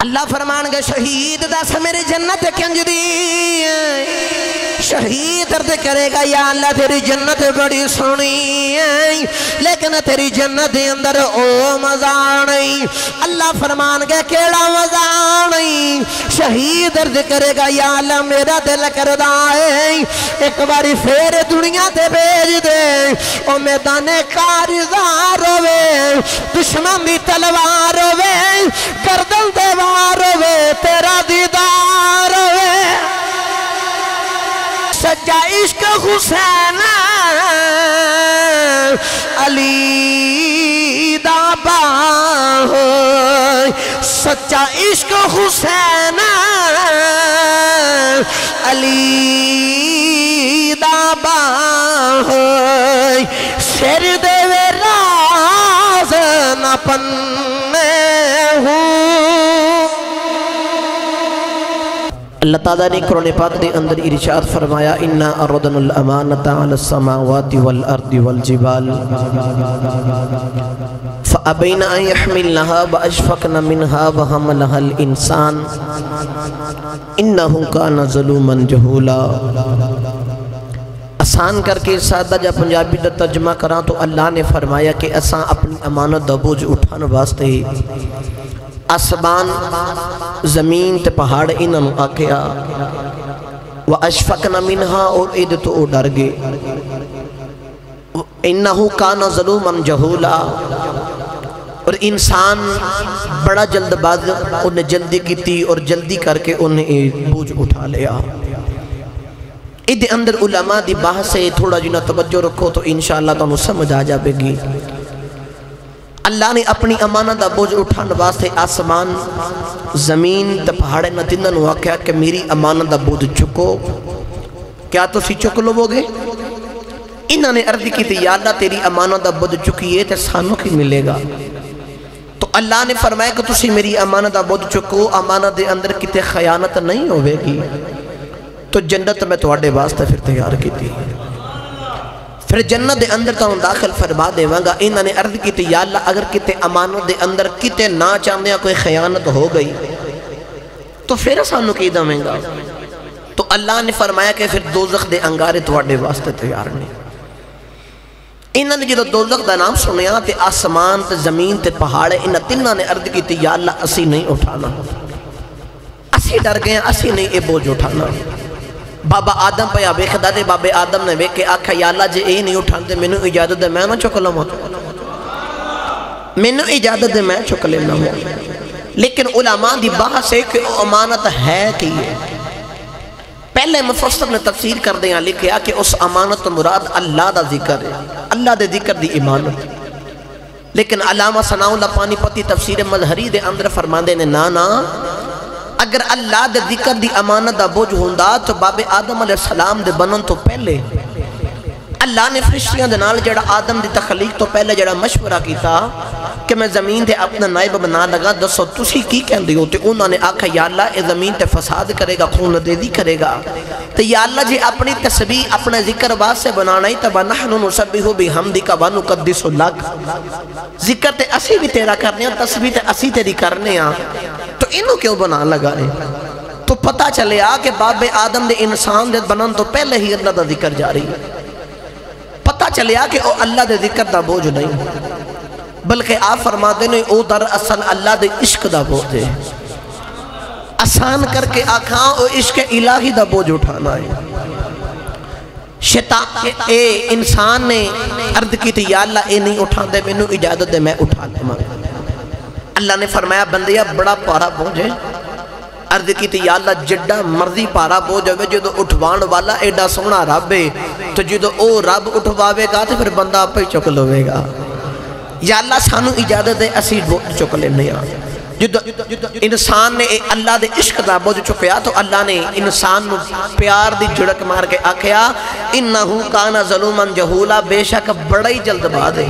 اللہ فرمان گے شہید دس میری جنت کنج دی شہید درد کرے گا یا اللہ تیری جنت بڑی سونی ہے لیکن تیری جنت دے اندر او مزہ نہیں اللہ فرمان گے کیڑا مزہ نہیں شہید درد کرے گا یا اللہ میرا دل کردہ ہے ایک باری پھر دنیا تے بھیج دے او میدان کارزار ہوئے دشمن دی تلوار ہوئے گردن دیوار ہوئے تیرا دیدار ہوئے سچا عشق حسین علی دابا ہوئے سچا عشق حسین علی دابا ہوئے سر دے وے راز نہ پنے ہوں اللہ تعالیٰ نے قرآن پاک دے اندر ارشاد فرمایا اِنَّا أَرَدْنَا الْأَمَانَةَ عَلَى السَّمَاوَاتِ وَالْأَرْضِ وَالْجِبَالِ فَأَبَيْنَ أَن يَحْمِلْنَهَا وَأَشْفَقْنَ مِنْهَا وَحَمَلَهَا الْإِنسَانُ إِنَّهُ كَانَ ظَلُومًا جَهُولًا آسان کر کے سادہ جا پنجابی دا ترجمہ کراں تو اللہ نے فرمایا کہ اساں اپنی امانت دا بوجھ اٹھانے واسطے آسمان زمین تے پہاڑ انہوں آکھیا وَأَشْفَقْنَ مِنْهَا اور اید تو او ڈر گے اِنَّهُ كَانَ ظَلُومًا جَهُولًا اور انسان بڑا جلد باز انہیں جلدی کی تھی اور جلدی کر کے انہیں بوجھ اٹھا لیا اید اندر علماء دی بحث سے تھوڑا جنہ توجہ رکھو تو انشاءاللہ تمہیں سمجھ آ جائے گی اللہ نے اپنی امانت دا بوجھ اٹھان واسطے آسمان زمین تے پہاڑے نتندن ہوا کیا کہ میری امانت دا بوجھ چکو کیا تو سی چک لو گے انہوں نے عرض کی تھی یا اللہ تیری امانت دا بوجھ چکیے تے سانوں کی ملے گا تو اللہ نے فرمایا کہ تسی میری امانت دا بوجھ چکو امانت دے اندر کتے خیانت نہیں ہوئے گی تو جنت میں تواڈے واسطے پھر تیار کی تھی پھر جنت دے اندر تو داخل فرما دے وانگا انہوں نے عرض کی تھی یا اللہ اگر کتے امانت دے اندر کتے نہ چاہنے کوئی خیانت ہو گئی تو پھر سانو کی دمیں گا تو اللہ نے فرمایا کہ پھر دوزخ دے انگارے تواڈے واسطے تیار نہیں انہوں نے جدو دوزخ دا نام سنیا تے آسمان تے زمین تے پہاڑے انہوں تینہ نے عرض کی تھی یا اللہ اسی نہیں اٹھانا اسی ڈر گئے اسی نہیں اے بوجھ اٹھانا بابا آدم پہ بیخدا دے بابے آدم نے بیکے آکھا یا اللہ جے اے نہیں اٹھان دے میں نے اجازت دے میں نہ چک لوں میں نے اجازت دے میں چک لینا ہوں لیکن علماء دی بحث ہے کہ امانت ہے کہ یہ پہلے مفسر نے تفسیر کر دیا لکھیا کہ اس امانت مراد اللہ دا ذکر ہے اللہ دے ذکر دی امانت لیکن علامہ ثناء اللہ پانی پتی تفسیر مظہری دے اندر فرماندے نے نا اگر اللہ دے ذکر دی امانت دا بوجھ ہوندا تو باب آدم علیہ السلام دے بنن تو پہلے اللہ نے فرشتیاں دے نال جڑا آدم دی تخلیق تو پہلے جڑا مشورہ کیتا کہ میں زمین دے اپنا نائب بنا لگا دسو تسی کی کہندے ہو تے انہوں نے آکھا یا اللہ اے زمین تے فساد کرے گا خون ردیدی کرے گا تو یا اللہ جی اپنی تسبیح اپنے ذکر باز سے بنانا ہی تبا نحن نسبیح بحمدک ونقدس لک ذکر تے اسی بھی تیرا کرنے ہیں تسبیح تے اسی تیری کرنے ہیں تو انہوں کیوں بنا لگا ہے تو پتہ چلے کہ باب آدم دے انسان دے بنان تو پہلے ہی اللہ دا ذکر جاری ہے پتہ چلے کہ او اللہ دے ذکر دا بوجھ نہیں بلکہ آپ فرما دینے او در اصل اللہ دے عشق دا بوجھ ہے آسان کر کے آکھاں او عشق الہی دا بوجھ اٹھانا ہے اے انسان نے عرض کی تھی یا اللہ اے نہیں اٹھان دے میں نے اجازت دے میں اٹھا دے اللہ نے فرمایا بندیا بڑا پارا بوجھ ہے عرض کی تھی یا اللہ جڈا مرضی پارا بوجھ ہوئے جدو اٹھوان والا ایڈا سونا رب ہے تو جدو او رب اٹھواوے گا تو پھر بندہ آپ ہی چک لوے گا یا اللہ سانو اجازت دے اسی بوجھ چک لینے آ جدو انسان نے اللہ دے عشق دا بوجھ چکیا تو اللہ نے انسان نو پیار دی جڑک مار کے آکھیا انہو کانا ظلوماً جہولا بے شک بڑا ہی جلد باد ہے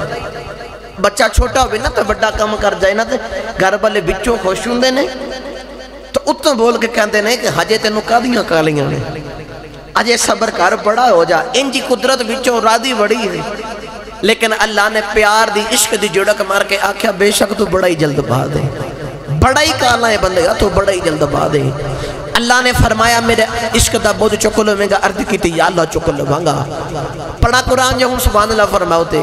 بچہ چھوٹا ہوئے نا تو بڑا کم کر جائے نا تو گھر والے بچوں خوش ہوندے نے تو اتنا بول کے کہندے نے کہ حجے تینوں کادیاں کالیاں نے اجے صبر کر بڑا ہو جا انجی قدرت بچوں راضی بڑی ہے لیکن اللہ نے پیار دی عشق دی جڑک مار کے آکھیا بے شک تو بڑا ہی جلد باد ہے بڑا ہی کالا ہے بندے تو بڑا ہی جلد باد ہے اللہ نے فرمایا میرے عشق دا بوجھ چک لوں گا عرض کی تھی یا اللہ چک لوں گا پڑھا قرآن جو ہوں سبحان اللہ فرماؤ تے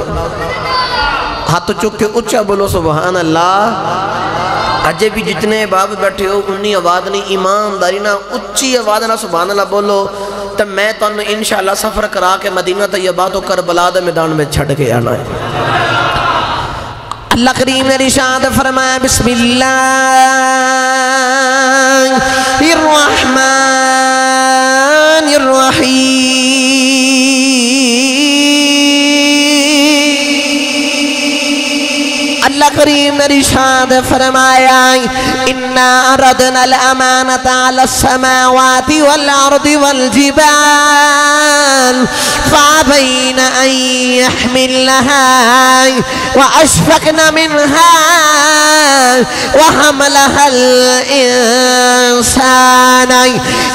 ہاتھ چک کے اچھا بولو سبحان اللہ اجے بھی جتنے باب بیٹھے ہو انہی آواز نہیں ایمانداری نہ اچھی آواز نہ سبحان اللہ بولو تو میں تو انشاءاللہ سفر کرا کے مدینہ طیبہ تو کربلا دے میدان میں چھڑ کے آنا ہے اللہ کریم نے ارشاد فرمایا بسم اللہ الرحمن الرحیم اللہ کریم نے ارشاد فرمایا اِنَّا عَرَضْنَا الْأَمَانَةَ عَلَى السَّمَاوَاتِ وَالْأَرْضِ وَالْجِبَالِ فَأَبَيْنَ أَن يَحْمِلْنَهَا وَأَشْفَقْنَ مِنْهَا وَحَمَلَهَا الْإِنسَانُ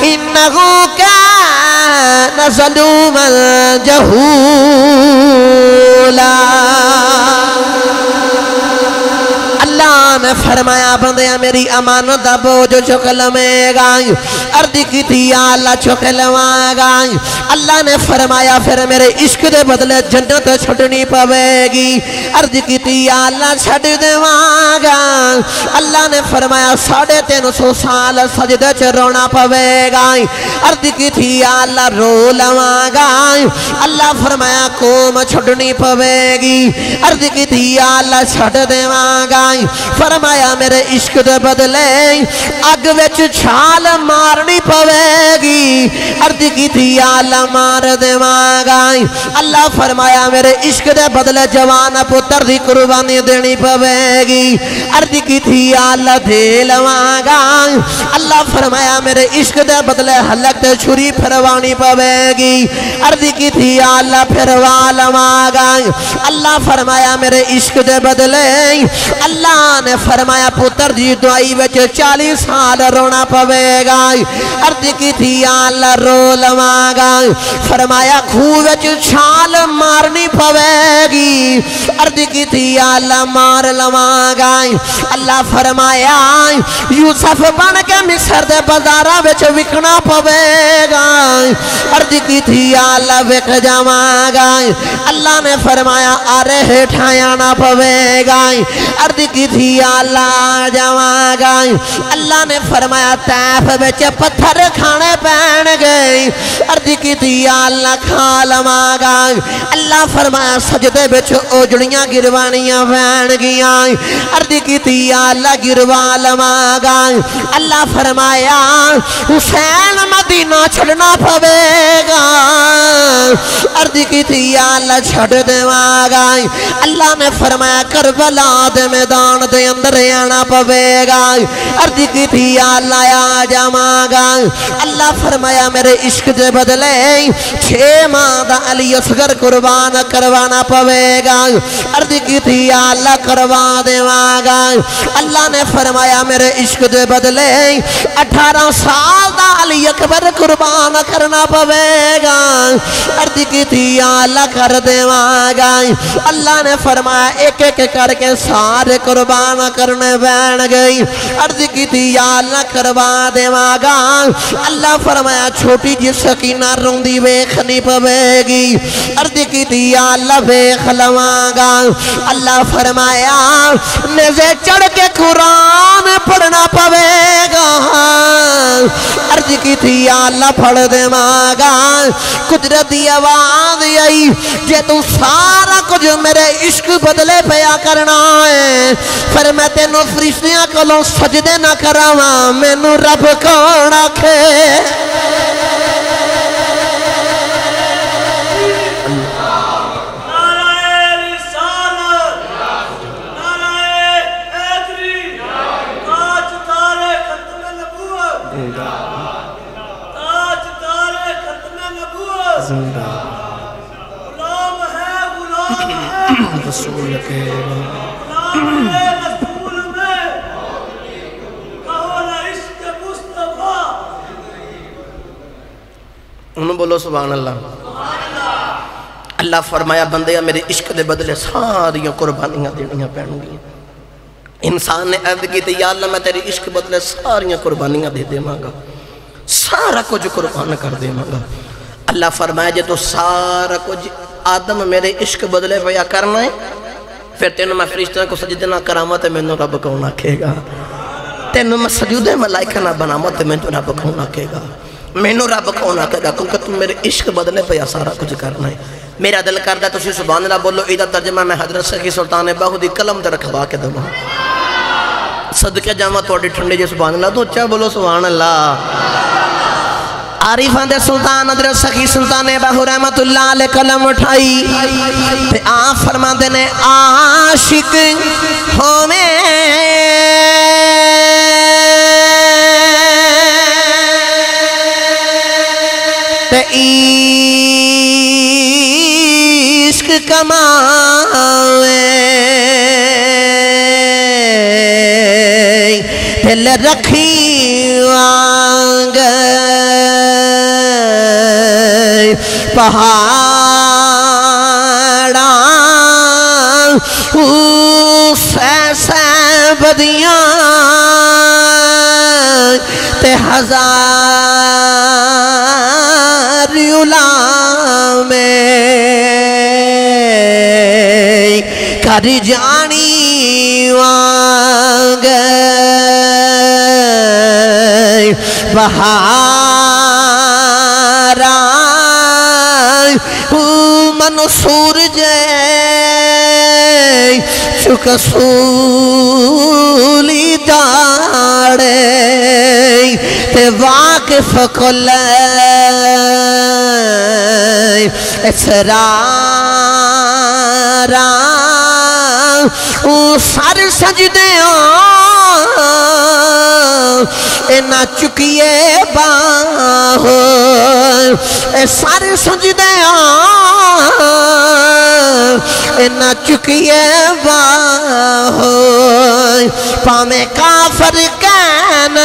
إِنَّهُ كَانَ ظَلُومًا جَهُولًا اللہ نے فرمایا بندیا میری امانت دا بوجھ چکل میں گائی عرض کی تھی یا اللہ چکل میں گائی اللہ نے فرمایا پھر میرے عشق دے بدلے جنت چھٹنی پوے گی عرض کی تھی یا اللہ چھٹ دے مانگا اللہ نے فرمایا 350 سال سجدے چھ رونا پوے گائی عرض کی تھی یا اللہ رو لوانگا اللہ فرمایا قوم چھٹنی پوے گی عرض کی تھی یا اللہ چھٹ دے مانگا فرمایا میرے عشق دے بدلے اگ وچ چھال مارنی پوے گی عرض کی تھی یا اللہ مار دے مانگا اللہ فرمایا میرے عشق دے بدلے جوان پتر دی قربانی دینی پوے گی عرض کی تھی یا اللہ دے لوانگا اللہ فرمایا میرے عشق دے بدلے حلق تے چھری پھروانی پوے گی عرض کی تھی یا اللہ پھروا لوانگا اللہ فرمایا میرے عشق دے بدلے اللہ نے فرمایا پتر دی دعائی وچ 40 سال رونا پوے گا عرض کی تھی یا اللہ رو لوانگا فرمایا کھو وچ چھال مارنی پوے گی عرض کی تھی یا اللہ مار لوانگا اللہ فرمایا یوسف بن کے مصر دے بازارہ وچ وکنا پوے گا عرض کی تھی یا اللہ وک جاوانگا اللہ نے فرمایا آرے ہٹھایا نہ پوے گا عرض کی تھی یا اللہ جاوانگا اللہ نے فرمایا طیف بچ پتھر کھانے پہن گئے عرض کی تھی یا اللہ کھا لوانگا اللہ فرمایا سجدے بچ اوجڑیاں گروانیاں پہن گیا عرض کی تھی یا اللہ گروا لوانگا اللہ فرمایا حسین مدینہ چھڑنا پوے گا عرض کی تھی یا اللہ چھڑ دیوانگا اللہ نے فرمایا کربلا دے میدان دے اندر آنا پوے گا عرض کی تھی یا اللہ آ جاوانگا اللہ فرمایا میرے عشق دے بدلے 6 ماہ دا علی اصغر قربان کروانا پوے گا عرض کی تھی یا اللہ کروا دیوانگا اللہ نے فرمایا میرے عشق دے بدلے 18 سال دا علی اکبر قربان کرنا پوے گا عرض کی تھی یا اللہ کر دیوانگا اللہ نے فرمایا ایک ایک کر کے سارے قربان کرنے بین گئی عرض کی تھی یا اللہ کروا دیوانگا اللہ فرمایا چھوٹی جی سکینہ روندی ویکھنی پوے گی عرض کی تھی یا اللہ ویکھ لوانگا اللہ فرمایا نیزے چڑھ کے قرآن پڑھنا پوے گا عرض کی تھی یا اللہ پڑھ دیوانگا قدرتی آواز آئی جے تو سارا کچھ میرے عشق بدلے پیا کرنا ہے پھر میں تینوں فرشتیاں کلوں سجدے نہ کراواں مینوں رب کون آکھے رسول کے انہوں بولو سبحان اللہ اللہ فرمایا بندیا میرے عشق دے بدلے ساریاں قربانیاں دینیاں پہنوں گی انسان نے عرض کی یا اللہ میں تیری عشق بدلے ساریاں قربانیاں دے دے مانگا، سارا کچھ قربان کر دے مانگا۔ اللہ فرمایا جے تو سارا کچھ آدم میرے عشق بدلے پیا کرنا ہے، پھر تینوں میں فرشتوں کو سجدے نہ کرامت ہے، مینوں رب کون آکھے گا؟ تینوں میں سجودے ملائکہ نہ بنامت ہے، مینوں رب کون آکھے گا؟ مینوں رب کون آکھے گا؟ کیونکہ تم میرے عشق بدلے پیا سارا کچھ کرنا ہے۔ میرا دل کردہ تسی سبحان اللہ بولو، ایدہ ترجمہ میں حضرت سخی سلطان باہو دی قلم تے رکھوا کے دوں صدقہ جامعہ توڑی ٹھنڈے جے سبحان اللہ، تو اچھا بولو سبحان اللہ۔ عارفان دے سلطان حضرت سخی سلطان باہو رحمت اللہ علیہ قلم اٹھائی تے آن فرما دینے عاشق ہومیں تے عشق کماوے دل رکھی وانگ پہاڑاں سیسے بدیاں تے ہزار علام کر جانی وانگ بہاراں منصور جے چک سولی داڑے تے واقف کل اسراراں سر سجدیاں نہ چکیے باہو سر سجدیاں نہ چکیے باہو پامے کافر کین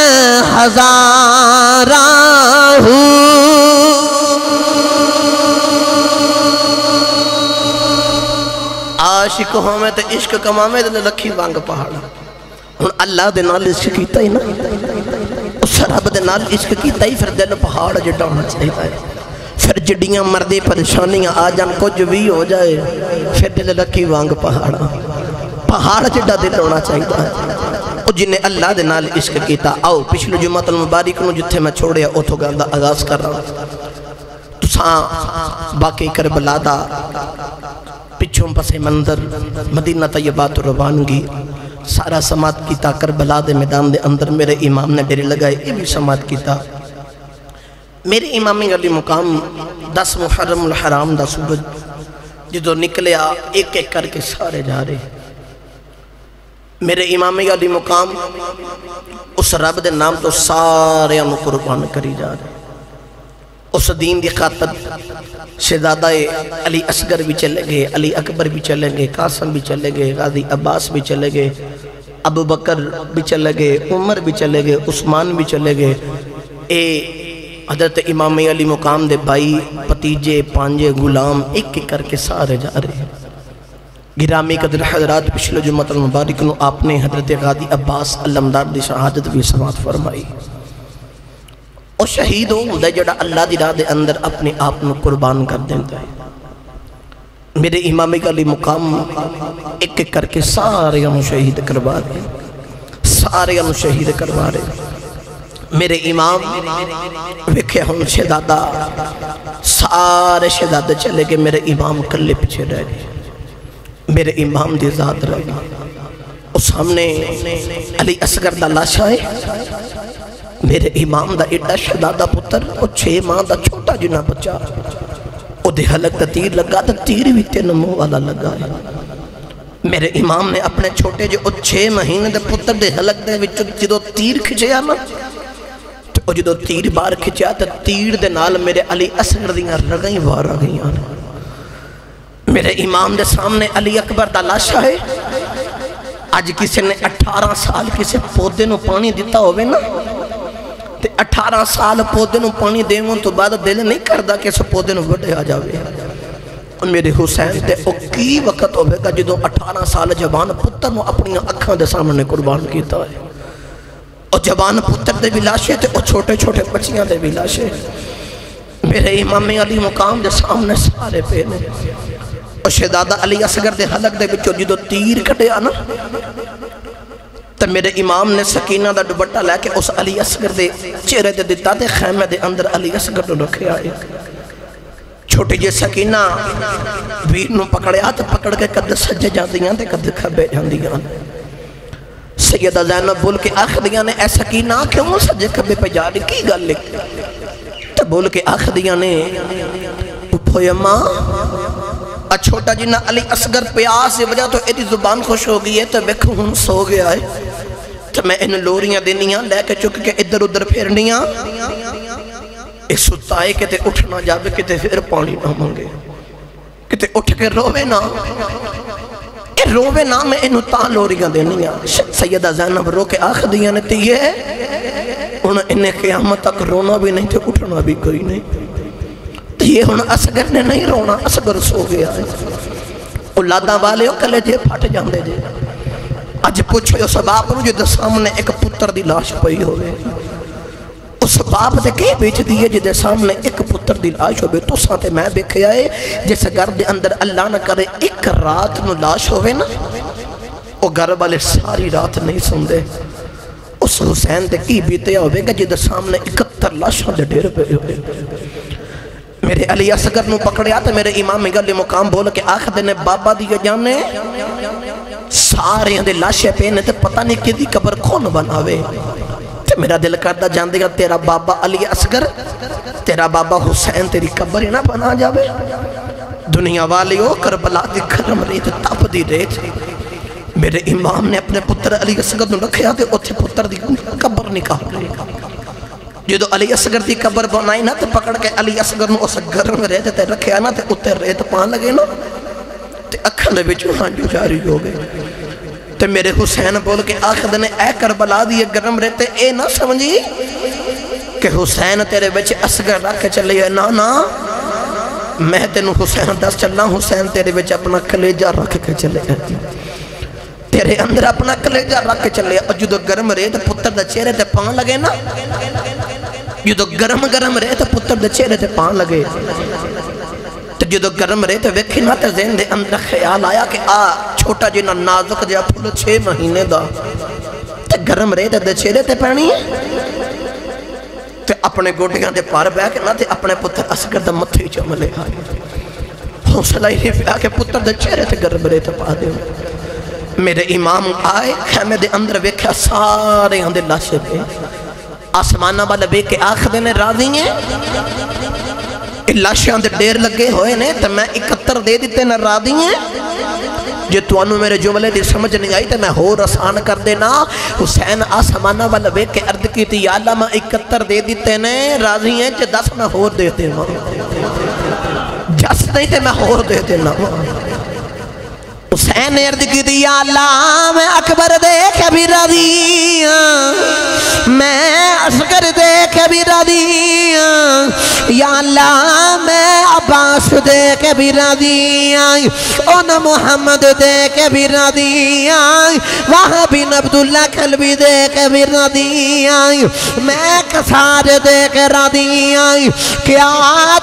ہزاراں عاشق ہومیں تے عشق کمامے تے لکھی وانگ پہاڑا ہن اللہ دے نال عشق کیتا ہی نا، اس رب دے نال عشق کیتا ہی، پھر دل پہاڑ جڑا ہونا چاہیے ہے، پھر جڑیاں مردی پریشانیاں آ جان کچھ بھی ہو جائے، پھر دل لکھی وانگ پہاڑا پہاڑ جڑا دل ہونا چاہیے ہے، جنہیں اللہ دے نال عشق کیتا۔ آؤ پچھلے جمعہ المبارک نو جتھے میں چھوڑیا اتھو گاندہ آغاز کر رہا ہوں، تساں باقی کربلا دا پچھوں پس منظر مدینہ طیبات روانگی سارا سماعت کیتا، کربلا دے میدان دے اندر میرے امام نے ڈیرے لگائے، یہ بھی سماعت کیتا۔ میرے امامی علی مقام 10 محرم الحرام دا سورج جدو نکلیا ایک ایک کر کے سارے جا رہے، میرے امامی علی مقام اس رب دے نام تو سارے انو قربان کری جا رہے، اس دین دی خاطر شہزادہ علی اصغر بھی چلے گئے، علی اکبر بھی چلے گئے، قاسم بھی چلے گئے، غازی عباس بھی چلے گئے، ابو بکر بھی چلے گئے، عمر بھی چلے گئے، عثمان بھی چلے گئے۔ اے حضرت امام علی مقام دے بھائی پتیجے پانجے غلام ایک ایک کر کے سارے جا رہے ہیں۔ گرامی قدر حضرات پچھلے جمعہ المبارک نو آپ نے حضرت غازی عباس علمدار دی شہادت بھی سماعت فرمائی۔ اور شہید ہوندہ جڑا اللہ دی راہ دے اندر اپنے آپ نو قربان کر دیندہ ہے۔ میرے امام علی مقام ایک ایک کر کے سارے انو شہید کروا رہے، سارے انو شہید کروا رہے۔ میرے امام وکھے ہوں شہزادہ سارے شہزادے چلے گئے، میرے امام کلے پیچھے رہ گئے، میرے امام دی ذات رہ گئی۔ اس سامنے علی اصغر دا لاشا ہے، میرے امام دا ایڈا شہزادہ پتر اور 6 ماہ دا چھوٹا جنہ بچہ، او دے حلق دا تیر لگا دا تیر بھی 3 منہ والا لگا ہے۔ میرے امام نے اپنے چھوٹے جو 6 مہینے دے پتر دے حلق دے وچوں جدو تیر کھچیا نا، اور جدو تیر بار کھچیا تو تیر دے نال میرے علی اصغر دیاں رگائیں وار آگئیاں۔ میرے امام دے سامنے علی اکبر دا لاشا ہے، آج کسی نے 18 سال کسی پودے نو پانی دیتا ہوئے نا، 18 سال پودے نو پانی دیوں تو بعد دل نہیں کردہ کہ اس پودے نو بڑھے آ جاوے، میرے حسین تے او کی وقت ہوئے گا جدو 18 سال جوان پتر نو اپنی اکھاں دے سامنے قربان کیتا ہے. او جوان پتر دے بھی لاشے تے او چھوٹے چھوٹے بچیاں دے بھی لاشے میرے امام علی مقام دے سامنے سارے پینے. او شہزادہ علی اصغر دے حلق دے بچو جدو تیر کٹے آنا تو میرے امام نے سکینہ دا دوپٹہ لے کے اس علی اصغر دے چہرے دے دیتا دے خیمے دے اندر علی اصغر نو رکھے آئے. چھوٹی جے سکینہ ویر نو پکڑے آتے پکڑ کے قد سجے جاندیاں تے قد کھبے جاندیاں. سیدہ زینب بول کے آخ دیاں نے اے سکینہ کیوں سجے کھبے پہ جا رہی کی گل لکھ تو بول کے آخ دیاں نے پھوئے ماں چھوٹا جنہ علی اصغر پیاس سے وجہ تو ایدی زبان خوش ہو گئی ہے تو بیکھوں ہوں سو گیا ہے تو میں ان لوریاں دینیاں لے کے چک کے ادھر ادھر پھیرنیاں ایک ستائے کہتے اٹھنا جاوے کہتے پھر پانی نہ مانگے کہتے اٹھ کے روے نا روے نا میں انہوں تا لوریاں دینیاں. سیدہ زینب رو کے آخ دیاں نے تیئے انہیں قیامت تک رونا بھی نہیں تھے اٹھنا بھی کوئی نہیں. یہ ہن اصغر نے نہیں رونا اصغر سو گیا ہے. اولاداں والے ہو کلے جے پھٹ جاندے جے اج پوچھو اس باپ نو جے سامنے ایک پتر دی لاش پئی ہوئے اس باپ دے کی بیچ دیئے جے سامنے ایک پتر دی لاش ہوئے تو ساتھ میں بیکھے آئے جیسے گھر دے اندر اللہ نہ کرے ایک رات نو لاش ہوئے نا وہ گھر والے ساری رات نہیں سن دے. اس حسین دے کی بیتے ہوئے گا جے سامنے 71 لاشاں دے ڈیر پہ ہوئے. میرے علی اصغر نو پکڑے آتے میرے امام علی مقام بول کے آخر دینے بابا دیئے جانے سارے اندے لاشے پینے تے پتہ نہیں کدی قبر کون بناوے. تے میرا دل کردہ جان دے گا تیرا بابا علی اصغر تیرا بابا حسین تیری قبر نہ بنا جاوے. دنیا والے ہو کربلا دی گرم ریت تپ دی ریت میرے امام نے اپنے پتر علی اصغر نو رکھے آتے اتھے پتر دی قبر نکال رہے. جدو علی اصغر دی قبر بنائی نا تے پکڑ کے علی اصغر نو اس گرم ریت تے رکھے آنا تے اتھے ریت پان لگے نا تے اکھن دے بچو ہانجو جاری ہو گئے. تے میرے حسین بول کے آخر دنے اے کربلا دی گرم ریت اے نہ سمجھی کہ حسین تیرے بچے اصغر رکھ کے چلے گئے. نا نا میں تینو حسین دس چلنا حسین تیرے بچے اپنا کلیجہ رکھ کے چلے گئے تیرے اندر اپنا کلیجہ رکھ کے چلے گئے. جدو گرم ریت پتر دا چہرے تے پان لگے نا جدو گرم گرم رہے تو پتر دے چہرے تے پان لگے تو جدو گرم رہے تو ویکھی نہ تے ذہن دے اندر خیال آیا کہ چھوٹا جنہ نازک جا پھول 6 مہینے دا تے گرم رہے تے چہرے تے پانی ہے تے اپنے گوڑیاں دے پار بے کے نہ تے اپنے پتر اصغر دا متھی چملے آئے. حوصلہ ہی پیا کہ پتر دے چہرے تے گرم رہے تے پا دے. میرے امام آئے خیمے دے اندر ویکھا سارے اندر لاشے پہ آسمانہ والا بے کے آخر دینے راضی ہیں لاشیاں دے دیر لگے ہوئے نے تو میں 71 دے دیتے نہ راضی ہیں. جے تو انہوں میرے جملے دی سمجھ نہیں آئی تو میں ہو رسان کر دینا. حسین آسمانہ والا بے کے عرض کی تھی یا اللہ میں 71 دے دیتے نے راضی ہیں جے 10 میں ہور دیتے نا جس نہیں تے میں ہور دیتے نا. حسین نے عرض کی تھی یا اللہ میں اکبر دے کے بھی راضی میں اصغر دے کے بھی راضی یا اللہ میں عباس دے کے بھی راضی ان محمد دے کے بھی راضی وہاں بن عبداللہ کلبی دے کے بھی راضی میں کسار دے کے راضی کیا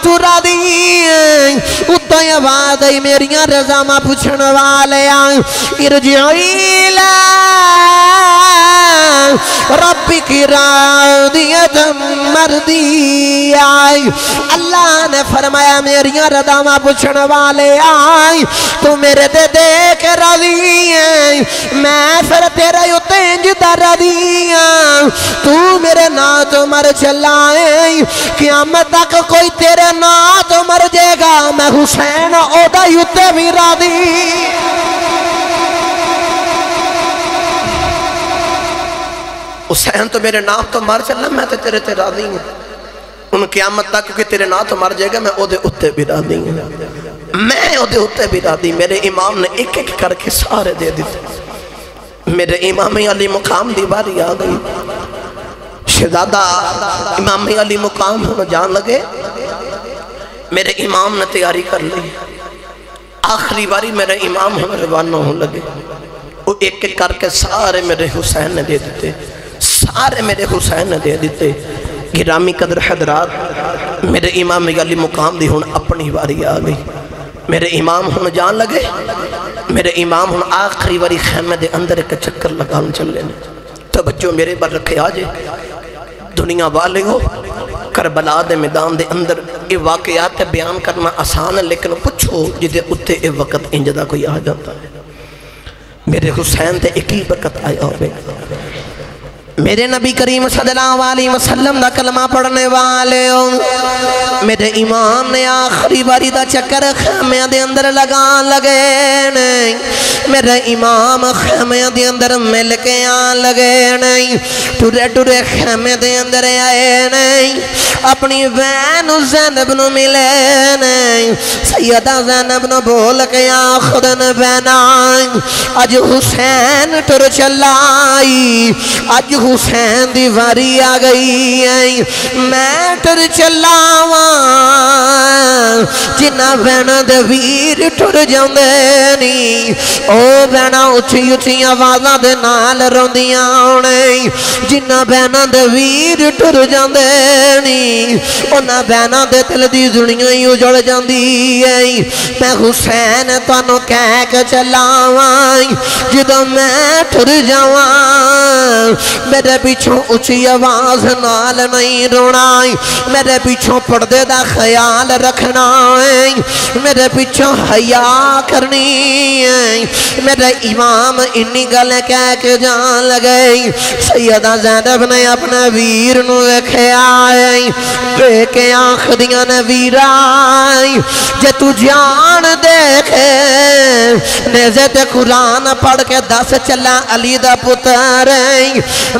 تو راضی اتو یہ آواز آئی میریاں رضا ماں پوچھن والے ارجعی لا ربی کی راضیت مردی آئی. اللہ نے فرمایا میریاں رضا ماں پوچھن والے آئی تو میرے دے دے کے راضی ہیں میں پھر تیرے یتیں جدہ راضی ہیں تو میرے نات مر چلائیں قیامت تک کوئی تیرے نات مر جے گا میں حسین اوڈا یتے بھی راضی. حسین تو میرے نام تو مر چلنا میں تو تیرے تے راضی ہوں ان قیامت تک کیونکہ تیرے نام تو مر جائے گا میں او دے اتے بھی راضی ہوں میں او دے اتے بھی راضی. میرے امام نے ایک ایک کر کے سارے دے دیتے. میرے امام علی مقام دی باری آ گئی. شہزادہ امام علی مقام ہونا جان لگے. میرے امام نے تیاری کر لی آخری باری میرے امام ہمیں روانہ ہوں لگے، وہ ایک ایک کر کے سارے میرے حسین نے دے دیتے، سارے میرے حسین نے دے دیتے۔ گرامی قدر حضرات، میرے امام علی مقام دی ہون اپنی باری آ گئی، میرے امام ہون جان لگے، میرے امام ہون آخری باری خیمہ دے اندر ایک چکر لگان چل لینے۔ تو بچوں میرے بار رکھے آجے، دنیا والے ہو کربلا دے میدان دے اندر یہ واقعات بیان کرنا آسان ہے، لیکن پوچھو جدے اتے یہ وقت انجدہ کوئی آ جاتا ہے۔ میرے حسین تے ایک ہی وقت آیا ہوئے، میرے نبی کریم صلی اللہ علیہ وسلم دا کلمہ پڑھنے والے ہو، میرے امام نے آخری باری دا چکر خیمے دے اندر لگان لگے نہیں، میرے امام خیمے دے اندر مل کے آن لگے نہیں، ٹورے ٹورے خیمے دے اندر آئے نہیں، اپنی بہن زینب نو ملے نہیں، سیدہ زینب نو بول کے آخدن بہنائیں، اج حسین ٹر چلائی، اج حسین دیواری آ گئی ہے، میں ٹر چلاواں جنہ بہن دویر ٹر جاندے نہیں، او بہنہ اچھی اچھی آوازہ دے نال روندیاں ہونے، جنہ بہن دویر ٹر جاندے نہیں، انہاں بہنہ دے تل دی زنیاں ہی اجڑ جاندی ہے۔ میں حسین تانوں کہہ کے چلاواں جدوں میں ٹر جاواں، میرے پیچھوں اچھی آواز نال نہیں رونا، میرے پیچھوں پردے دا خیال رکھنا ہے، میرے پیچھوں حیا کرنی ہے۔ میرے امام انی گلیں کہہ کے جان لگے، سیدہ زینب نے اپنے ویر نو ویکھیا ہے، بے کے آنکھ دیاں نے ویرائی، جے تو جان دیکھے نیزے تے قرآن پڑھ کے دس چلا علی دا پتر ہے،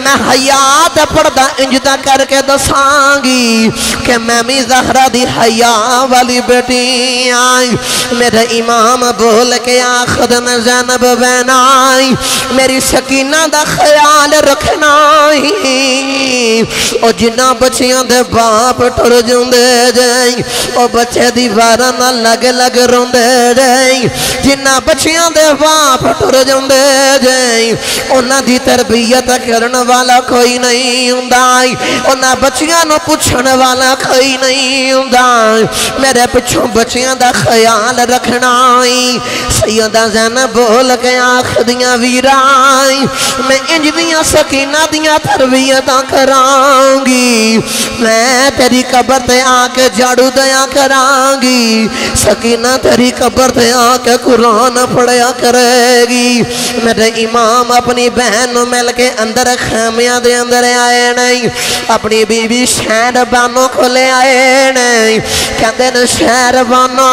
میں حیات پڑھدا انجدہ کر کے دسانگی کہ میں می زہرہ دی حیا والی بیٹی آئی۔ میرے امام بول کے آخد میں زینب بینائی، میری سکینہ دا خیال رکھنا ہی، او جنہ بچیاں دے باپ ٹر جوندے جائیں، او بچے دیواراں نہ لگ لگ روندے جائیں، جنہ بچیاں دے باپ ٹر جوندے جائیں، انہاں دی تربیت کرن والا کوئی نہیں ہوندائی، انہاں بچیاں نو پوچھن والا کوئی نہیں ہوندائی، میرے پچھوں بچیاں دا خیال رکھنا ہی۔ سیدہ زینب بول کے آنکھ دیاں ویرائی، میں انج دیاں سکینہ دیاں تربیتاں کرانگی، میں تیری قبر تے آکے جاڑو دیا کرانگی، سکینہ تیری قبر تے آکے قرآن پڑھیا کرے گی۔ میرے امام اپنی بہن مل کے اندر خیمیاں دے اندر آئے نہیں، اپنی بی بی شہر بانوں کو لے آئے نہیں، کہتے ہیں شہر بانوں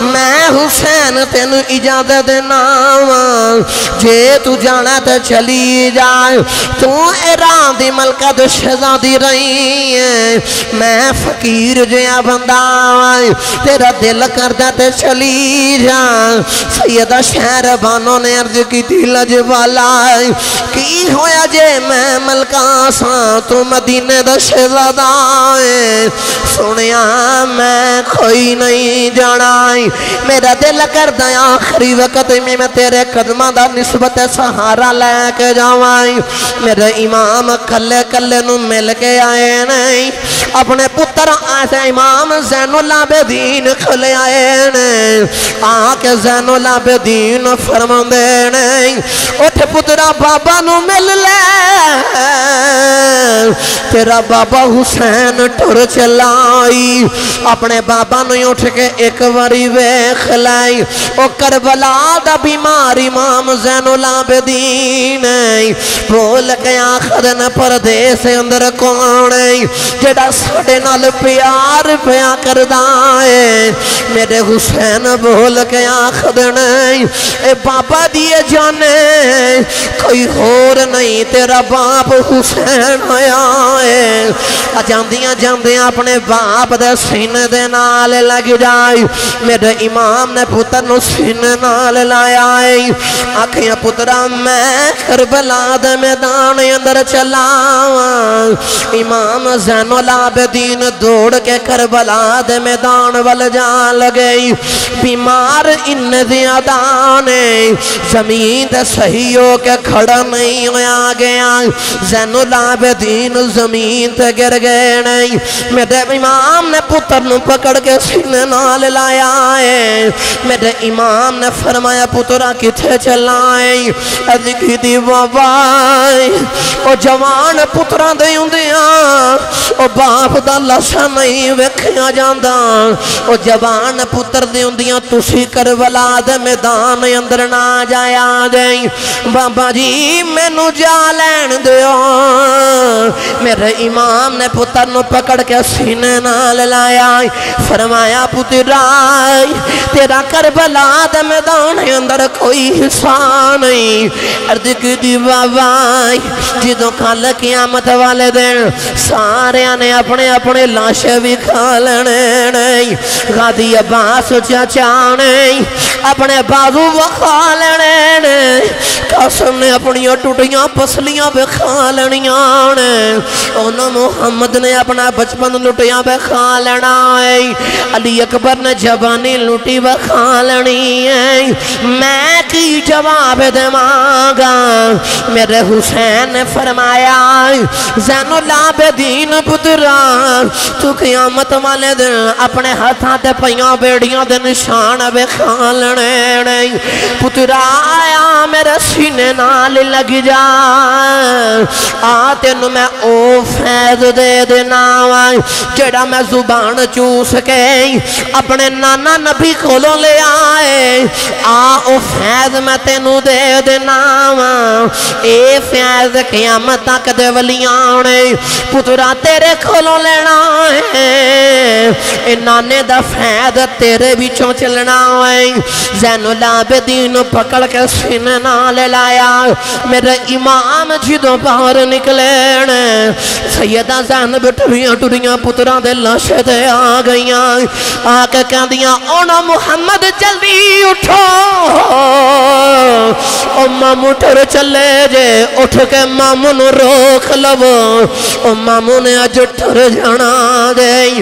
میں حسین تینو اجازت دینا جے تو جانا تے چلی جائے، تو ایران دی ملکہ دو شہزادی رہی ہے، میں فقیر جیا بندہ تیرا دل کردہ تے چلی جائے۔ سیدہ شہر بانوں نے عرض کی تھی لجوالا کی ہویا جے میں ملکہ ساں تو مدینے دا شہزادہ سنیا میں کوئی نہیں جانائی، میرا دل کردہ آخری وقت میں تیرے قدمہ دا نسبت سہارا لے کے جاوائی۔ میرے امام کلے کلے نو مل کے آئے نہیں، اپنے پتر آسے امام زین العابدین کھلے آئے نہیں، آکے زین العابدین فرمان دے نہیں، اٹھ پترہ بابا نو مل لے، تیرا بابا حسین ٹر چلائی، اپنے بابا نو اٹھ کے ایک واری ویکھ لائی، او کربلا دا بیمار امام زین العابدین بول کے آخدن پردیس اندر کون جڑا ساڑے نال پیار پیا کردہ ہے، میرے حسین بول کے آخدن اے بابا دیے جانے کوئی اور نہیں، تیرا باپ حسین آیا ہے، جاندیاں جاندیاں اپنے باپ دے سینے دے نال لگ جائے میرے امام نے پتر نو سینے نال لایا آکھیاں پترا میں کربلا دے میدان اندر چلا امام زین العابدین دوڑ کے کربلا دے میدان وال جا لگئی بیمار ان زیادہ نے زمین تے صحیح ہو کے کھڑا نہیں ہویا گیا زین العابدین زمین تے گر گئے نہیں میرے امام نے پتر نو پکڑ کے سینے نال لایا ہے میرے امام نے فرمایا پترا کتھے چلائیں ادھکی دی بابائی او جوان پتران دے ہوندیاں او باپ دا لسا نہیں وکھیا جاندہ او جوان پتر دے ہوندیاں تسی کربلا دے میدان اندر نہ جایا دیں بابا جی میں نو جا لین دیو میرے امام نے پتر نو پکڑ کے سینے نال لایا فرمایا پترائی تیرا کربلا دے میدان اندر کوئی حصہ نہیں ارد کی دی بابائی جدوں کل قیامت والے دن سارے نے اپنے اپنے لاشے بھی کھا لینے نہیں غادی عباس چاچا نہیں اپنے بازو بکھا لینے نہیں قاسم نے اپنی ٹوٹیاں پسلیاں بے کھا لینیاں نے انہوں محمد نے اپنا بچپن لٹیاں بے کھا لینا ہے علی اکبر نے جوانی لٹی بے کھا لینی ہے میں کی جواب دے مانگا میرے حسین نے فرمایا زین العابدین پترا تو قیامت والے دن اپنے ہاتھاں تے پیاں بیڑیاں دے نشان بے کھا لینے نہیں پترا آیا میرے سینے نال لگ جا آتے نو میں او فیض دے دینا جڑا میں زبان چوس کے اپنے نانا نبی کھولوں لے آئے او فیض میں تینو دے دینا اے فیض قیامت تک دے ولیاں نے پترا تیرے کھولوں لینا ہے اے نانے دا فیض تیرے بیچوں چلنا ہے زین العابدین پکڑ کے سینے نال لایا میرے امام جدوں باہر نکلے سیدہ زینب ٹریاں پتران دے لاشے دے آ گئیاں آکے کہہ دیا اونا محمد جلدی اٹھو او مامو ٹر چلے جے اٹھ کے مامو نو روک لو او مامو نے اج ٹر جانا دے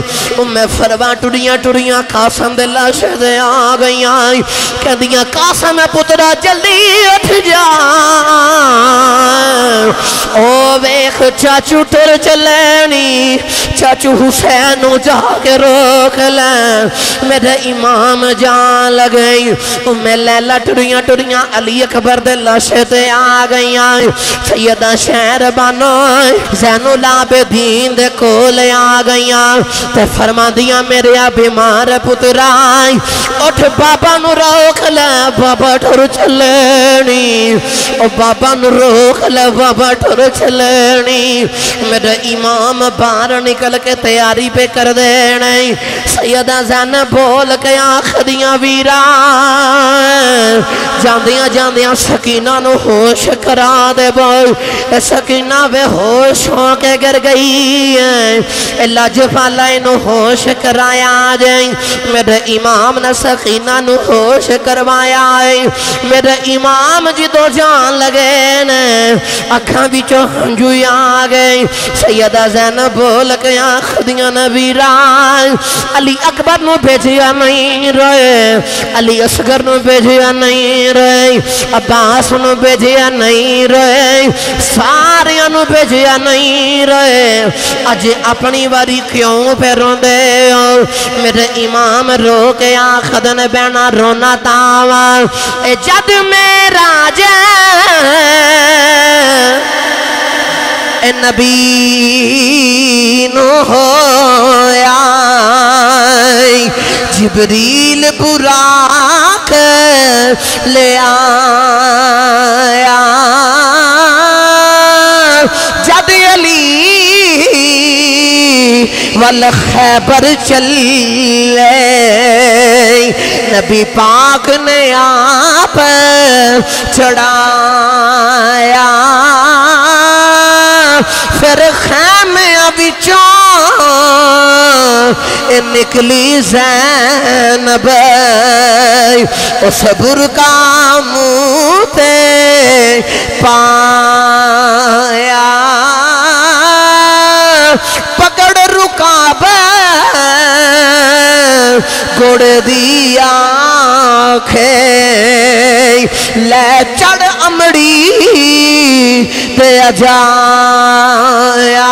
میں فروا ٹریاں قاسم دے لاشے دے آ گئیاں کہہ دیا قاسم پترا جلدی اٹھ جا او ویخ چاچو ٹر چلینی چاچو حسین جا کے روک لیں میرے امام جان لگئی میں لیلہ ٹریاں علی اکبر دے لاشے تے آ گئیاں سیدہ شہر بانو زین العابدین دے کولے آ گئیاں تے فرما دیا میرے بیمار پترائی اٹھ بابا نو روک لے بابا ٹر چلینی او بابا نو روک لے بابا ٹر چلینی میرے امام باہر نکل کے تیاری پہ کر دینے سیدہ زینب بول کے آخدیاں ویرا جاندیاں سکینہ نو ہوش کرا دے بول سکینہ بے ہوش ہو کے گر گئی ہے لاجفالہ نو ہوش کرایا جائیں میرے امام نے سکینہ نو ہوش کروایا ہے میرے امام جدو جان لگے نے اکھاں بیچو ہنجوی آگئے سیدہ زینب بول کے آخدیاں نبیران علی اکبر نو بھیجیا نہیں رہے علی اصغر نو بھیجیا نہیں رہے عباس نو بھیجیا نہیں رہے ساریاں نو بھیجیا نہیں رہے اج اپنی واری کیوں پہ روندے ہو میرے امام رو کے آخدن بینا رونا تاوا اے جد میرا جان اے نبی نو ہویا جبریل براق لے آیا جد علی والخیبر چلے نبی پاک نے آپ چڑھایا پھر خیمیاں بچوں نکلی زینب اس برقع منہ تے پایا پکڑ رکاب گڑ دی آنکھیں لے چڑھ امڑی تے اجایا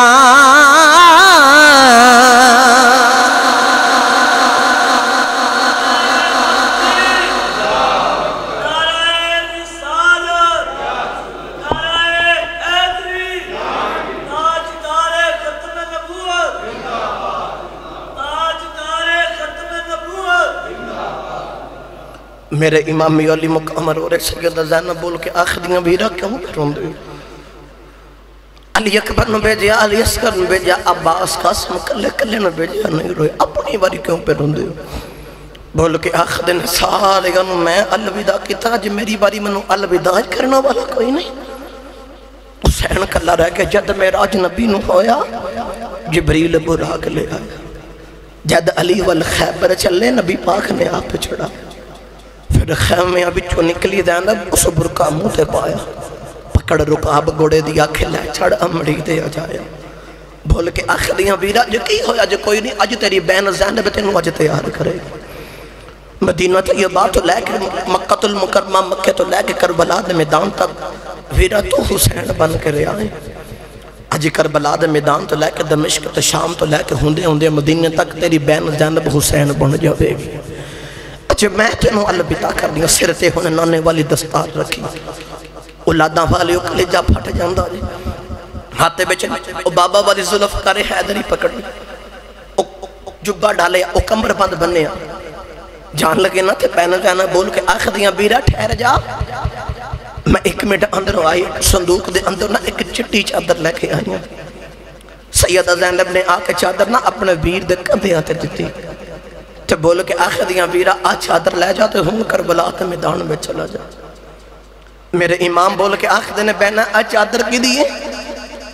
میرے امامی علی مقام رو رہے سیدہ زینب بول کے آخریاں بھیرا کیوں کروں دے علی اکبر نے بھیجیا علی اصغر نے بھیجیا عباس قاسم کلے کلے نے بھیجیا نہیں روئے اپنی باری کیوں پہ رون دے بول کے آخر نے سارے گا میں الوداع کیتا جی میری باری منو الوداع کرنا والا کوئی نہیں حسین کلا رہ کے جد معراج نبی نو ہویا جبریل براق لے آیا جد علی والخیبر چلے نبی پاک نے آپ پہ چھڑا پھر خیمیاں بچوں نکلی زینب اس برقع منہ تے پایا پکڑ رکاب گوڑے دیا کھلے چھڑ امڑی دے جایا بول کے آخریاں بیرا جو کی ہویا جو کوئی نہیں اج تیری بین زینب تینوں اج تیار کرے مدینہ طیبہ تو لے کے مکہ المکرمہ مکہ تو لے کے کربلا دے میدان تک ویرا تو حسین بن کے رہے آئے اج کربلا دے میدان تو لے کے دمشق تو شام تو لے کے ہوندے ہوندے مدینہ تک تیری بین زینب حسین بن جاوے گی اچھے میں تینوں الوداع کر دیا سرتے ہونے نانے والی دستار رکھی اولاداں والی اکلے جا پھٹ جاندہ جی ہاتھے بیچے او بابا والی ظلف کرے حیدری پکڑ جبہ ڈالے او کمر بند بننے جان لگے نا تھے پہنے جانا بول کے آخریاں بیرا ٹھہر جا میں ایک منٹ اندر آئی صندوق دے اندر نا ایک چٹی چادر لے کے آئی سیدہ زینب نے آ کے چادر نا اپنے ویر دے کندھے آتے دیتی تو بول کے آخریاں بیرا آج چادر لے جاتے ہوں کربلا کے میدان میں چلا جا میرے امام بول کے آخر نے بہنا آج چادر کی دیئے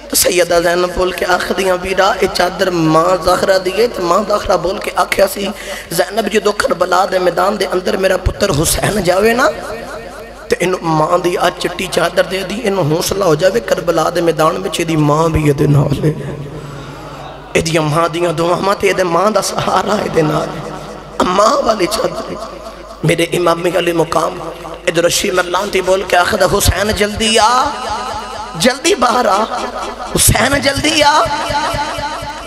تو سیدہ زینب بول کے آخریاں بیرا اے چادر ماں زہرہ دیئے تو ماں زہرہ بول کے آخیا سی زینب جو دو کربلا دے میدان دے اندر میرا پتر حسین جاوے نا تو انہوں ماں دی آج چٹی چادر دے دی انہوں حوصلہ ہو جاوے کربلا دے میدان میں چھے دی ماں بھی یہ دے نالے اے دی ماں دیاں دو ماں تے دے ماں دا سہارا اے دے نالے ماں والی چادر میرے امامی علی مقام ادھر شیم اللہ تی بول کے آخر حسین جلدی آ جلدی باہر آ حسین جلدی آ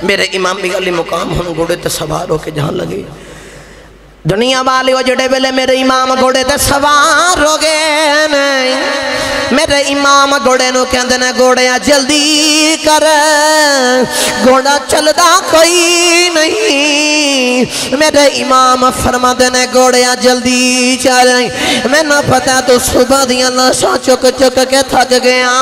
میرے امامی علی مقام ہم گوڑے تے سوار ہو کے جہاں لگے دنیا والی وہ جڑے بلے میرے امام گوڑے تے سوار ہو گئے نہیں میرے امام گوڑے نو کہ اندنے گوڑے جلدی کر گوڑا چل دا کوئی نہیں میرے امام فرما دینے گوڑے جلدی چل میں نہ پتا تو صبح دیا لاشا چک چک کے تھک گیا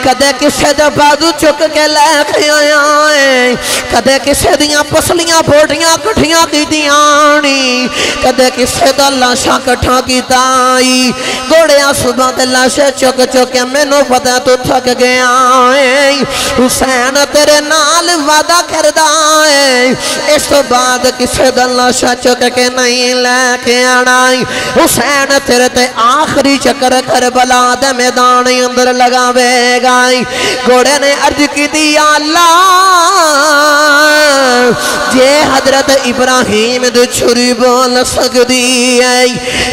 کدے کسے دے بازو چک کے لے کے آیا کدے کسے دیا پسلیاں بوٹیاں کٹھیاں کی دیانی کدے کسے دا لاشا کٹھا کی تائی گوڑے صبح دے لاشا چک چک میں نو پتا تو تھک گیا حسین تیرے نال وعدہ کردہ اس تو بعد کسے دلہ شاہ چک کے نہیں لے کے آنائی حسین تیرے تے آخری چکر کربلا دے میدان اندر لگاوے گائی گوڑے نے عرض کی دی اللہ جے حضرت ابراہیم دے چھری بول سکتی ہے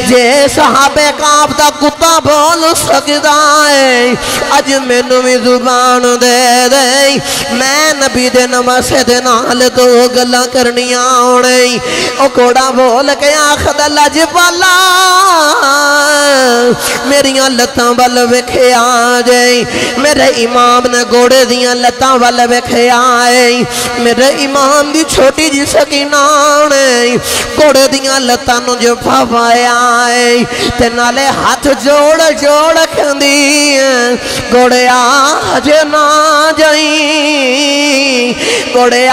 جے صحابہ کعب دا کتا بول سکتا ہے اج میں نوی زبان دے دے میں نبی دے نماسے دے نال تو گلہ کرنی آنے او کوڑا بول کے آخد لج پالا میریاں لتاں بل وکھے آجائیں میرے امام نے گوڑے دیاں لتاں بل وکھے آئیں میرے امام دی چھوٹی جی سکینانے گوڑے دیاں لتاں نو جو پھاوائے آئیں تے نالے ہاتھ جوڑ جوڑ کھندی گوڑے آج نہ جائیں گوڑے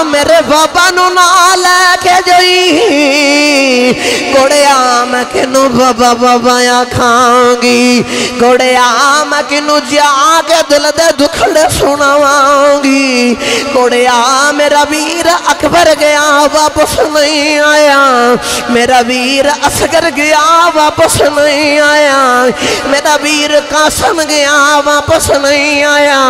میرے بابا نو نہ لے کے جئی گوڑیا میں کنو بابا بابا آکھاںگی گوڑیا میں کنو جا کے دل دے دکھڑے سناوانگی گوڑیا میرا ویر اکبر گیا واپس نہیں آیا میرا ویر اصغر گیا واپس نہیں آیا میرا ویر قاسم گیا واپس نہیں آیا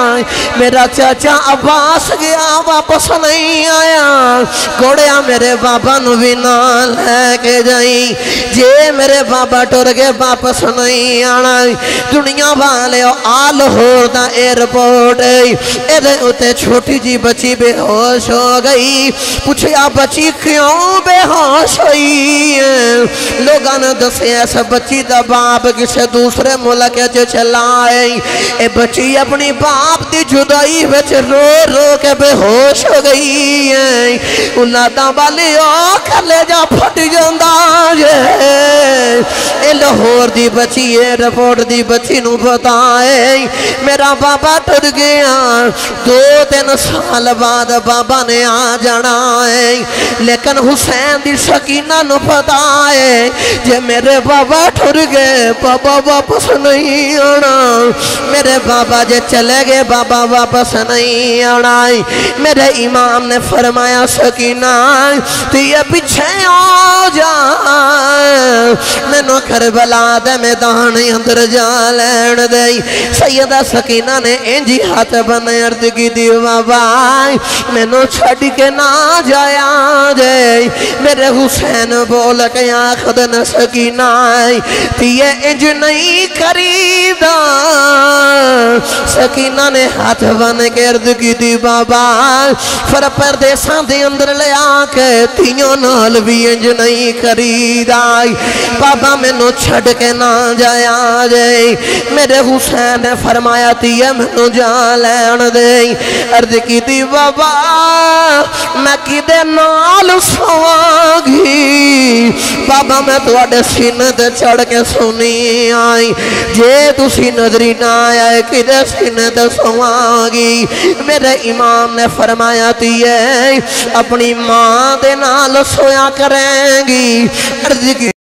میرا چاچا عباس گیا واپس نہیں آیا گوڑیا میرے بابا نو بھی نال ہے کے جائیں جے میرے بابا ٹر گئے واپس نہیں آنا دنیا والے آل ہور دا ایئرپورٹ ایدے اتے چھوٹی جی بچی بے ہوش ہو گئی پوچھیا بچی کیوں بے ہوش ہوئی لوگاں نے دسے ایسا بچی دا باپ کسے دوسرے ملک چلا آئے اے بچی اپنی باپ دی جدائی وچ رو رو کے بے ہوش ہو گئی اللہ دا بالی آکھر لے جا پھٹ جاندہ اے لاہور دی بچی ایئرپورٹ دی بچی نو بتائے میرا بابا ٹر گیا 2-3 سال بعد بابا نے آ جانا ہے لیکن حسین دی سکینہ نو بتائے جے میرے بابا ٹر گئے بابا واپس نہیں آنا میرے بابا جے چلے گئے بابا واپس نہیں آنا میرے امام نے فرمایا سکینہ تو یہ پیچھے آ جا میں نو کربلا دے میدان اندر جا لین دے سیدہ سکینہ نے انجی ہاتھ بنے عرض کی دی بابا میں نو چھڑ کے نہ جایا دے میرے حسین بول کے آخد نہ سکینہ تھی یہ انج نہیں کریدہ سکینہ نے ہاتھ بنے کے عرض کی دی بابا فر پردیسان دے اندر لے آکے تیوں نال بھی انج نہیں کریدہ بابا میں نو چھڑ کے نہ جایا دے میرے حسین نے فرمایا تھی یہ میں نو جا لین دے عرض کی دی بابا میں کی دے نال سواگی بابا میں تو اڈے سینہ دے چڑھ کے سنی آئی جے تو سینہ دری نہ آئے کی دے سینہ دے سواگی میرے امام نے فرمایا تھی یہ اپنی ماں دے نال سویا کریں گی عرض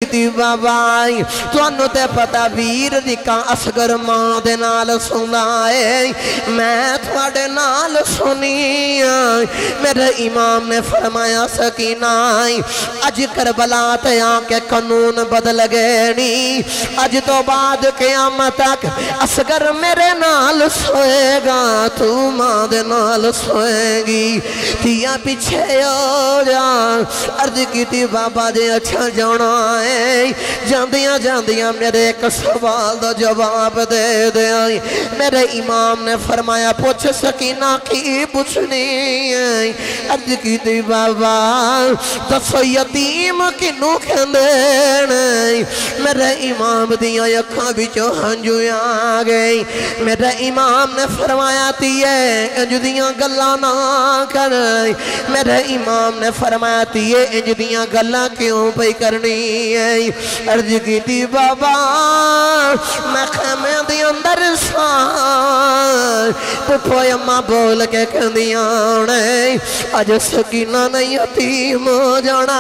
کی بابا تو انہوں تے پتا ویر دی کان اصغر ماں دے نال سنائے میں تھوڑے نال سنی میرے امام نے فرمایا سکینہ اج کربلا تے آنکے قانون بدل گئے نی اج تو بعد قیامت تک اصغر میرے نال سوئے گا تو ماں دے نال سوئے گی تیا پیچھے ہو جا عرض کی تھی بابا جے اچھا جانا ہے جاندیاں جاندیاں میرے ایک سوال دا جواب دے دے آئی میرے امام نے فرمایا پوچھ سکینہ کی پوچھنی ہے عرض کی تھی بابا دسو یتیم کنو کھندین میرے امام دیا یکھاں بچو ہنجویاں آگئی میرے امام نے فرمایا تھی انج دیاں گلہ نہ کر میرے امام نے فرمایا تھی انج دیاں گلہ کیوں پہ کرنی ہے عرض کی تھی بابا میں خیمے دی اندر سان پپو اممہ بول کے کندیاں نے آج سکینہ نہیں یتیم ہو جانا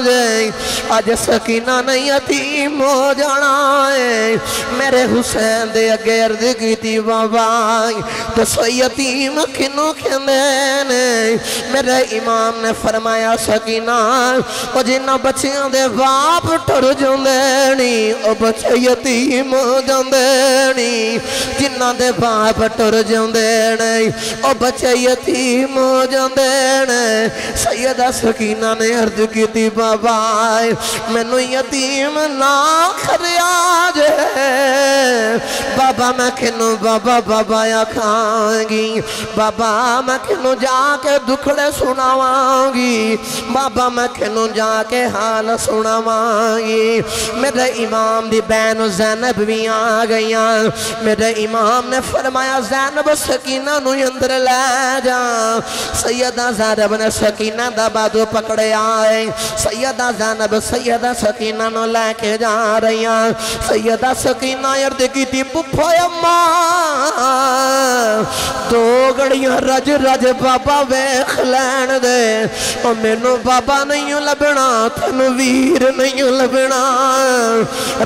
ہے آج سکینہ نہیں یتیم ہو جانا ہے میرے حسین دے اگے عرض کی تھی بابا تو سو یتیم کنو کھندین میرے امام نے فرمایا سکینہ او جنہ بچیاں دے باپ ٹر جاندینی او بچے یتیم ہو جاندینی جنہ دے باپ ٹر جاندینی او بچے یتیم ہو جاندینی سیدہ سکینہ نے عرض کی تھی بابا میں نو یتیم نہ خریاج ہے بابا میں کنو بابا بابا یا کھانگی بابا میں کنو جا کے دکھڑے سناوانگی بابا میں کنو جا کے حال سناوانگی گئی میرے امام دی بہن زینب بھی آ گئی میرے امام نے فرمایا زینب سکینہ نو اندر لے جا سیدہ زینب نے سکینہ دا بازو پکڑے آئے سیدہ زینب سیدہ سکینہ نو لے کے جا رہی سیدہ سکینہ عرض کی تھی پپھو اماں دو گڑیاں رج رج بابا ویکھ لین دے اور مینوں بابا نہیں لبنا تینوں ویر نہیں لبنا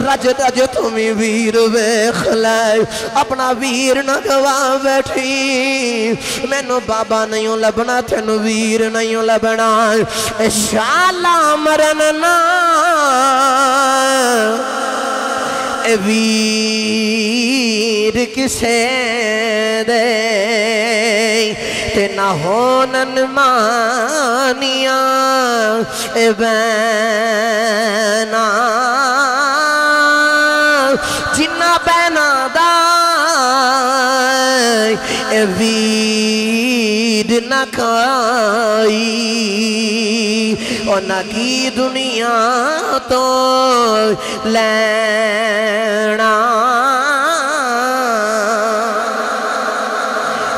رج رج تمہیں ویر ویکھ لے اپنا ویر نہ گوا بیٹھی مینوں بابا نہیں لبنا تینوں ویر نہیں لبنا شالا مرننا ویر کسے دے تے نہ ہونن مانیاں اے بینا جنہ بینا دا اے ویر نہ کھائی اور نہ کی دنیا تو لینا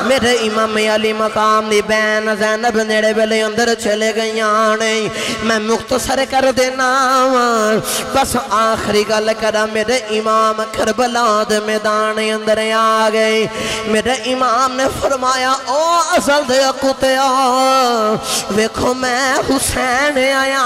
میرے امام علی مقام دی بین زینب نیڑے بلے اندر چلے گئی آنے میں مختصر کر دینا بس آخری گل کرا میرے امام کربلا دے میدان اندر آ گئے میرے امام نے فرمایا او اصل دے کتیا ویکھو میں حسین آیا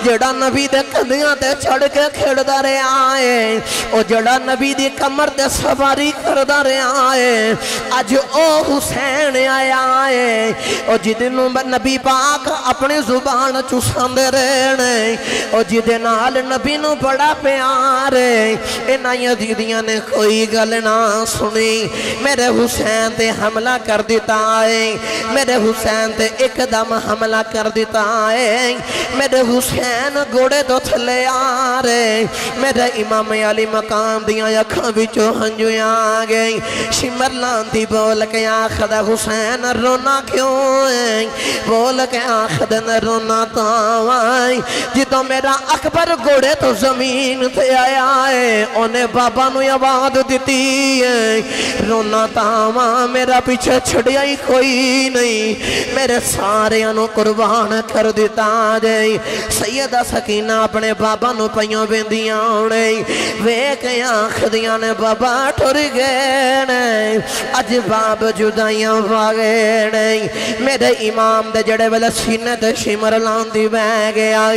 جڑا نبی دے کندیاں تے چڑھ کے کھڑ دا رہے آئے او جڑا نبی دی کمر تے سواری کر دا رہے آئے آج او حسین آیا ہے او جدنوں نبی پاک اپنی زبان چوسان دے رہنے او جدنال نبی نو بڑا پیار ہے انہاں یزیدیاں نے کوئی گل نہ سنی میرے حسین تے حملہ کر دیتا ہے میرے حسین تے ایک دم حملہ کر دیتا ہے میرے حسین گوڑے تو تھلے آ رہے میرے امام علی مقام دیاں یکھاں بچو ہنجویاں آگئی شمر لاندی بول کے آخد حسین رونا کیوں ہے بول کے آخد رونا تاوائی جدو میرا اکبر گوڑے تو زمین تے آیا ہے انہیں بابا نو آواز دیتی ہے رونا تاواں میرا پیچھے چھڑیا ہی کوئی نہیں میرے سارے انو قربان کر دیتا جائے سیدہ سکینہ اپنے بابا نو پہیوں بیندیاں انہیں ویک آخدیاں نے بابا ٹھر گئے نہیں اج باب جدائیاں واغے نہیں میرے امام دے جڑے ویلے سینے دے شمر لاندی بہ گیا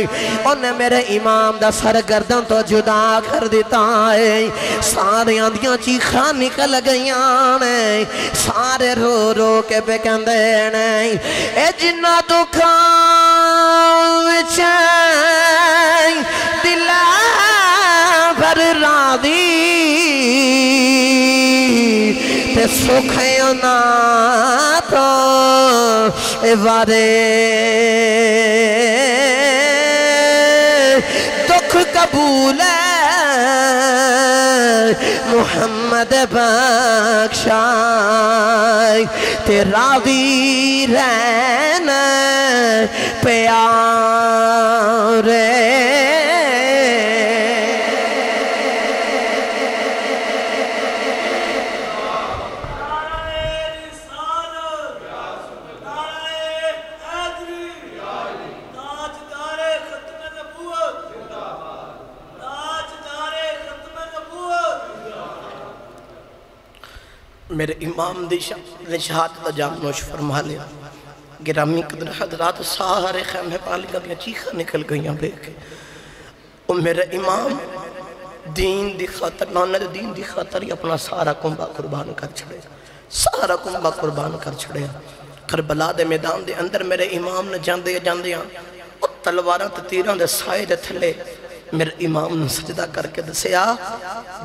انہیں میرے امام دا سر گردن تو جدا کر دیتا ہے سارے آندیاں چیخاں نکل گئیاں نہیں سارے رو رو کے بے کندے نہیں اے جنہ دکھاں وچیں دلہ بھر راضی تے سکھیں نا تو اے وارے دکھ قبول محمد بخشائے تے راضی رہنا پیارے میرے امام دی شہادت جام نوش فرما لیا گرامی قدر حضرات سارے خیمہ پالی کا دیا چیخہ نکل گئیاں بے کے اور میرے امام دین دی خاطر نانے دین دی خاطر ہی اپنا سارا کنبہ قربان کر چھڑے سارا کنبہ قربان کر چھڑے کربلا دے میدان دے اندر میرے امام نے جاندے اور تلواراں تیراں دے سائے دے تھلے میرے امام نے سجدہ کر کے دسیا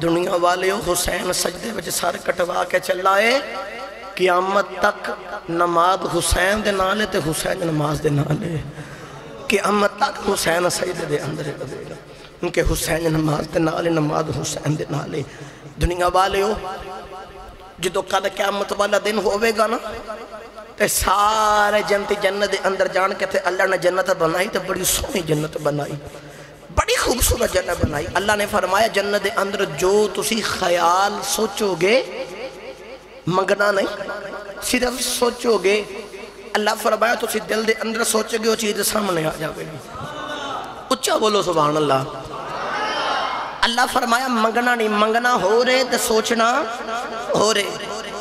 دنیا والے حسین سجدے وچ سار کٹوا کے چلائے قیامت تک نماز حسین دے نالے تے حسین نماز دے نالے قیامت تک حسین سجدے دے اندر رہے گا ان کے حسین نماز دے نالے نماز حسین دے نالے دنیا والے جدو کل قیامت والا دن ہوئے گا نا تے سارے جنت دے اندر جان کے تے اللہ نے جنت بنائی تے بڑی سونی جنت بنائی بڑی خوبصورت جنت بنائی. اللہ نے فرمایا جنت دے اندر جو تسی خیال سوچو گے منگنا نہیں صرف سوچو گے. اللہ فرمایا تسی دل دے اندر سوچو گے وہ چیز سامنے آ جاوے گی. اچھا بولو سبحان اللہ. اللہ فرمایا منگنا نہیں, منگنا ہو رہے تو سوچنا ہو رہے.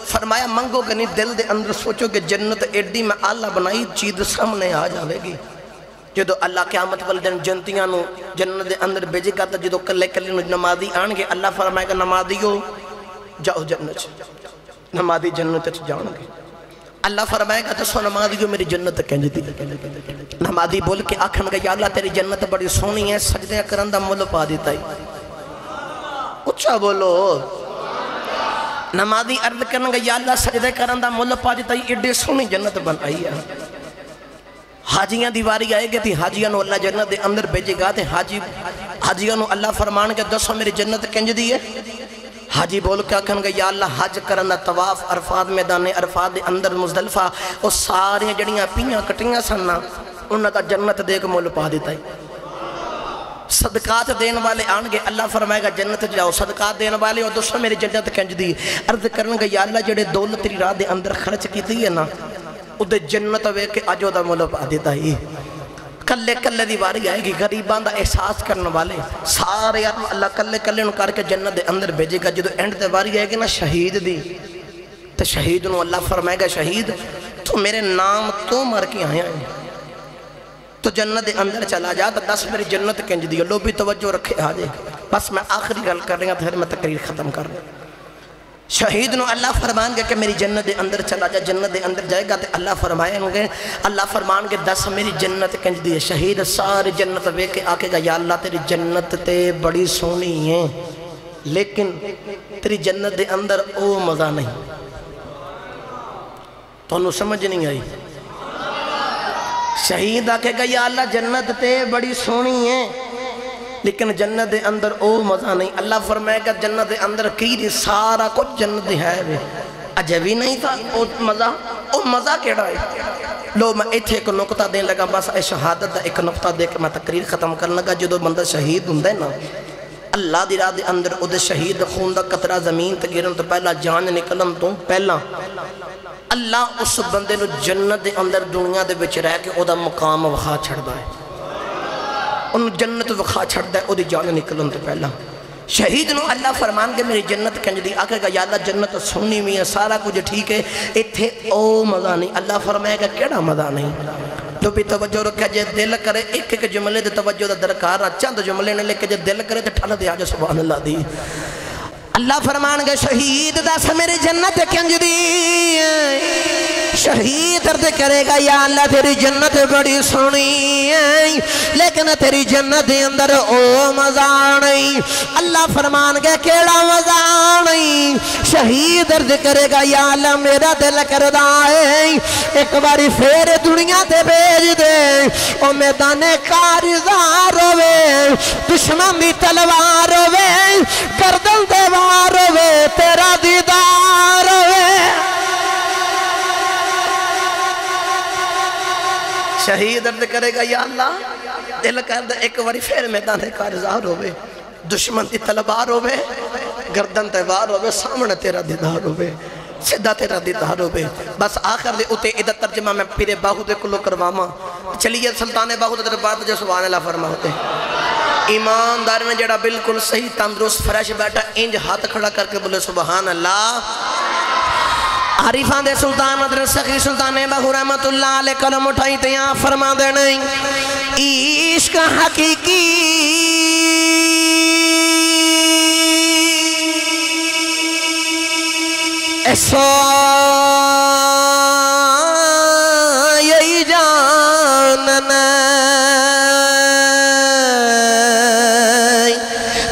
فرمایا منگو گے نہیں, دل دے اندر سوچو کہ جنت ایڈی میں اللہ بنائی چیز سامنے آ جاوے گی. جدو اللہ قیامت والے دن جنتیاں نو جنت دے اندر بھیجے گا تو جدو کلے کلے نو نمازی آن گے اللہ فرمائے گا نمازیو جاؤ جنت, نمازی جنت جاؤ گے. اللہ فرمائے گا دسو نمازیو میری جنت کنج دی. نمازی بول کے آکھن گا یا اللہ تیری جنت بڑی سونی ہے, سجدے کرن دا مل پا دیتا ہے. اچھا بولو. نمازی عرض کرن گا یا اللہ سجدے کرن دا مل پا دیتا ہے, ایڈی سونی جنت بنائی ہے. حاجیاں دیواری آئے گے تھی, حاجیاں نو اللہ جنت دے اندر بھیجے گا تھے. حاجیاں نو اللہ فرمان کے دسو میری جنت کنج دی ہے. حاجی بول کے آکھن گا یا اللہ حج کرنا طواف عرفات میدان عرفات دے اندر مزدلفہ وہ ساری جڑیاں پیاں کٹیاں سننا انہاں دا جنت دے کے مول پا دیتا ہے. صدقات دین والے آن گے اللہ فرمائے گا جنت جاؤ. صدقات دین والے اور دوسرا میری جنت کنج دی. عرض کرن گا یا اللہ جڑے دولت تیری راہ دے اندر خرچ کی دی ہے نا ادھے جنت وے کے آجو دا مول پا دیتا ہے. کلے کلے دی واری آئے گی, غریبان دا احساس کرنے والے سارے اللہ کلے کلے نو کر کے جنت دے اندر بھیجے گا. جدو اینڈ دے واری آئے گی نا شہید دی تو شہید نو اللہ فرمائے گا شہید تو میرے نام تو مر کے آیا ہے تو جنت دے اندر چلا جا تو دس میری جنت کنج دی. لو بھی توجہ رکھے آجے. بس میں آخری گل کر رہی ہوں پھر میں تقریر ختم کر رہا ہوں. شہید نو اللہ فرمان گے کہ میری جنت دے اندر چلا جا. جنت دے اندر جائے گا تو اللہ فرمائیں گے اللہ فرمان گے دس میری جنت کنج دی ہے. شہید ساری جنت وے کے آکے گا یا اللہ تیری جنت تے بڑی سونی ہے لیکن تیری جنت دے اندر او مزہ نہیں. تو انہوں سمجھ نہیں آئی. شہید آکے گا یا اللہ جنت تے بڑی سونی ہے لیکن جنت دے اندر او مزہ نہیں. اللہ فرمائے گا جنت دے اندر کی سارا کچھ جنت دے ہے عجبی نہیں تھا او مزہ کیڑا ہے. لو میں ایتھے ایک نقطہ دین لگا, بس اے شہادت دا ایک نقطہ دے کے میں تقریر ختم کرنے لگا. جدو بندہ شہید ہوندے نا اللہ دی راہ دے اندر او دے شہید خون دا قطرہ زمین تے گرن تو پہلا جان نکلن تو پہلا اللہ اس بندے نو جنت دے اندر دنیا دے بچ رہ کے او دا مقام وخا چھڑدا ہے. ان جنت وخا چھڑدا ہے او دی جان نکلن تو پہلا. شہید نو اللہ فرمان کے میری جنت کنج دی. آکے گا یا اللہ جنت سنی ہوئی ہے سارا کچھ ٹھیک ہے ایتھے او مزہ نہیں. اللہ فرمائے گا کیڑا مزہ نہیں. تو بھی توجہ رکھا جے دل کرے ایک ایک جملے دے توجہ دا درکار چند جملے نے لے کے جے دل کرے تے ٹھل دے آجا سبحان اللہ دی. اللہ فرمان گے شہید دس میری جنت کنج دی. شہید درد کرے گا یا اللہ تیری جنت بڑی سونی ہے لیکن تیری جنت دے اندر او مزہ نہیں. اللہ فرمان گے کیڑا مزہ نہیں. شہید درد کرے گا یا اللہ میرا دل کردہ ہے ایک باری پھر دنیا تے بھیج دے او میدان کارزار ہوئے دشمن دی تلوار ہوئے گردن دیوار ہوئے تیرا دیدار ہوئے. شہید درد کرے گا یا اللہ دل کردہ ایک باری پھر میدان کارزار ہوئے دشمن دی تلوار ہوئے گردن دیوار ہوئے سامنے تیرا دیدار ہوئے سدھا تیرا دیدار ہوئے. بس آخر دے اتے ادھا ترجمہ میں پیرے باہو دے کلو کرواما. چلیے سلطان باہو دے دربار جو سبحان اللہ فرما ہوتے ایماندار نے جڑا بالکل صحیح تندرست فریش بیٹھا انج ہاتھ کھڑا کر کے بولے سبحان اللہ. عارفان دے سلطان حضرت سخی سلطان باہو رحمت اللہ علیہ قلم اٹھائی تیاں فرما دے نہیں عشق حقیقی ایسا یہی جاننا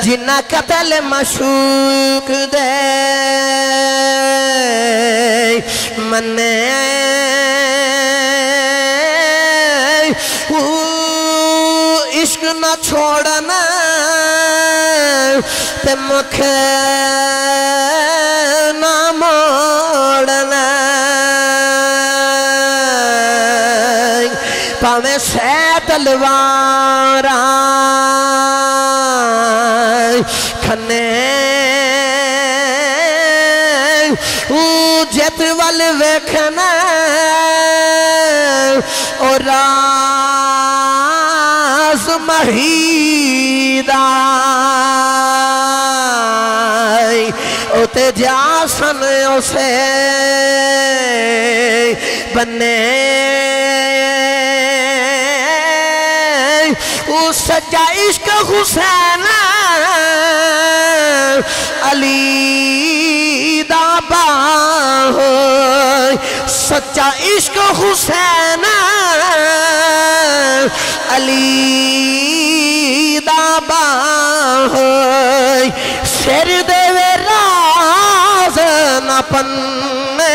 جنہ قتل مشوق دے منے عشق نہ چھوڑنا تے مکھ نہ موڑنا پاویں سے تلواراں کھنے جت وال ویکھنا اور راز مہیدہ تے جاسن اسے بنے اس سچا عشق حسین علی دا باہ سچا عشق حسین علی دا باہ سر دے راز نہ پنے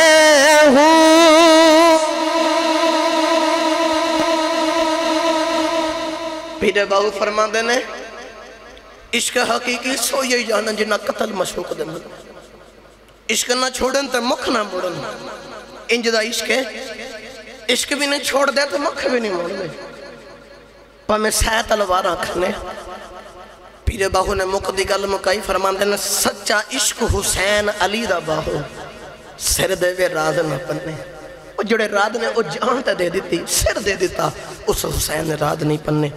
ہوں پیرے باہو فرما دینے عشق حقیقی سو یہ جانا جنہ قتل مشوق دے مل عشق نہ چھوڑن تو مکھ نہ موڑن انجدہ عشق ہے عشق بھی نہیں چھوڑ دے تو مکھ بھی نہیں موڑ دے پا میں سہ تلوار آکھنے پیرے باہو نے مقدی گل مکائی فرمان دینا سچا عشق حسین علی دا باہو سر دے وے راز نہ پنے وہ جڑے راز نے وہ جان تے دے دیتی سر دے دیتا اس حسین نے راز نہیں پنے